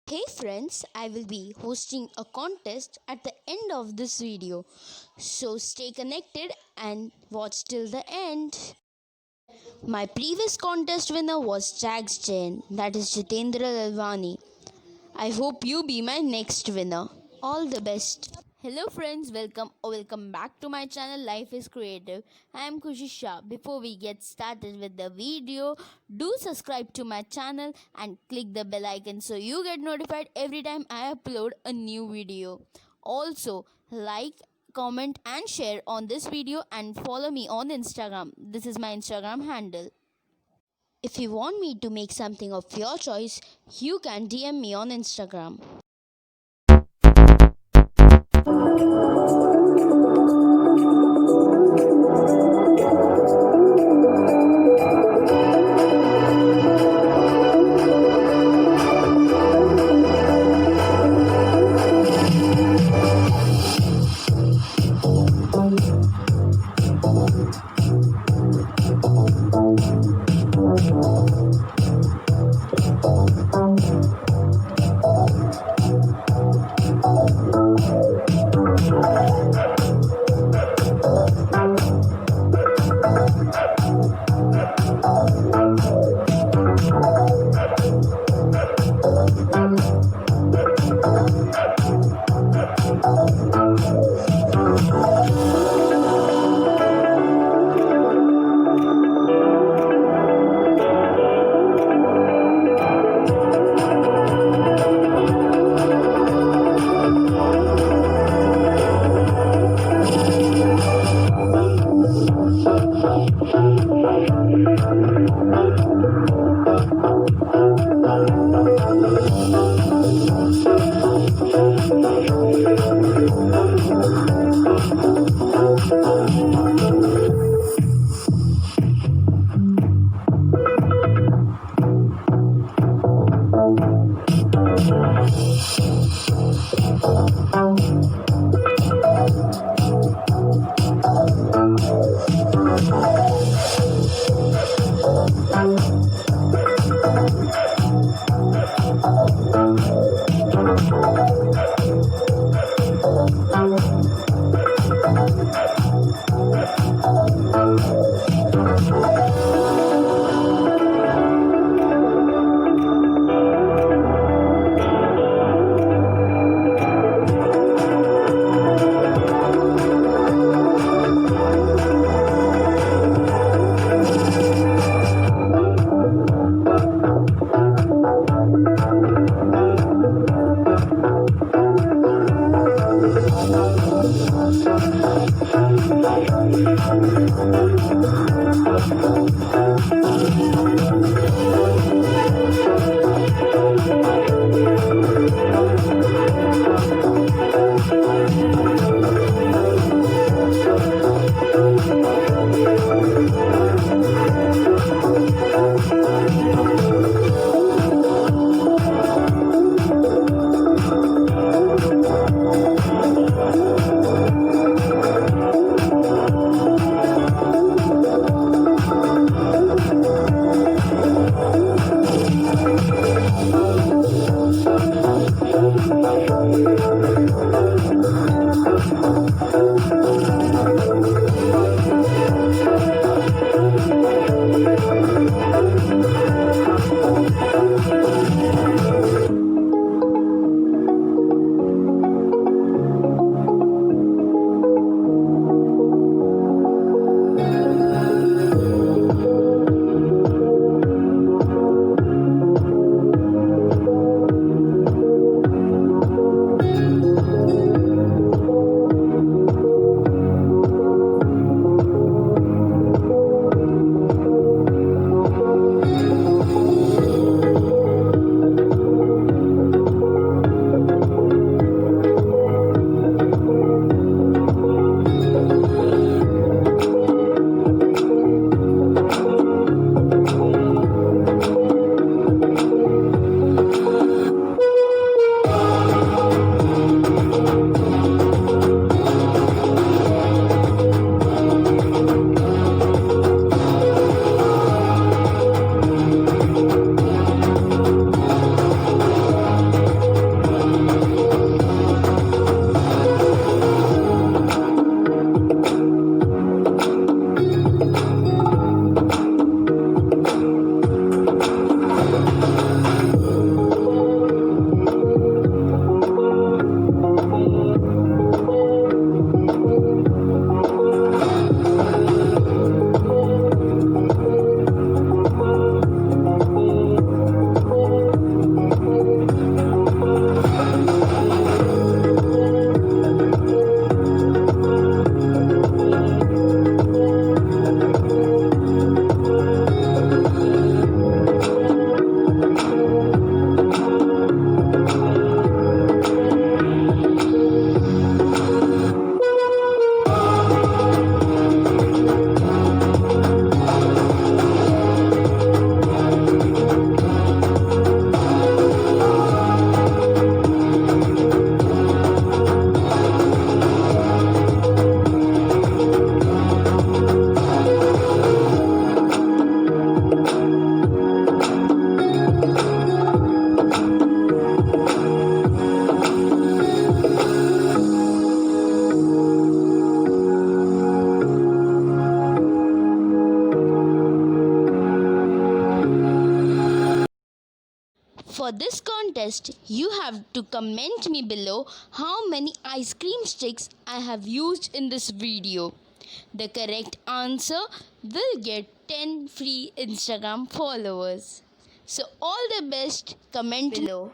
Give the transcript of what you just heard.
Hey friends, I will be hosting a contest at the end of this video. So stay connected and watch till the end. My previous contest winner was Jack's Jain, that is Jitendra Lalwani. I hope you be my next winner. All the best. Hello friends, welcome back to my channel Life is Creative. I am Kushi Shah. Before we get started with the video, do subscribe to my channel and click the bell icon so you get notified every time I upload a new video. Also, like, comment and share on this video and follow me on Instagram. This is my Instagram handle. If you want me to make something of your choice, you can DM me on Instagram. contest, you have to comment me below how many ice cream sticks I have used in this video. The correct answer will get 10 free Instagram followers. So all the best, comment below.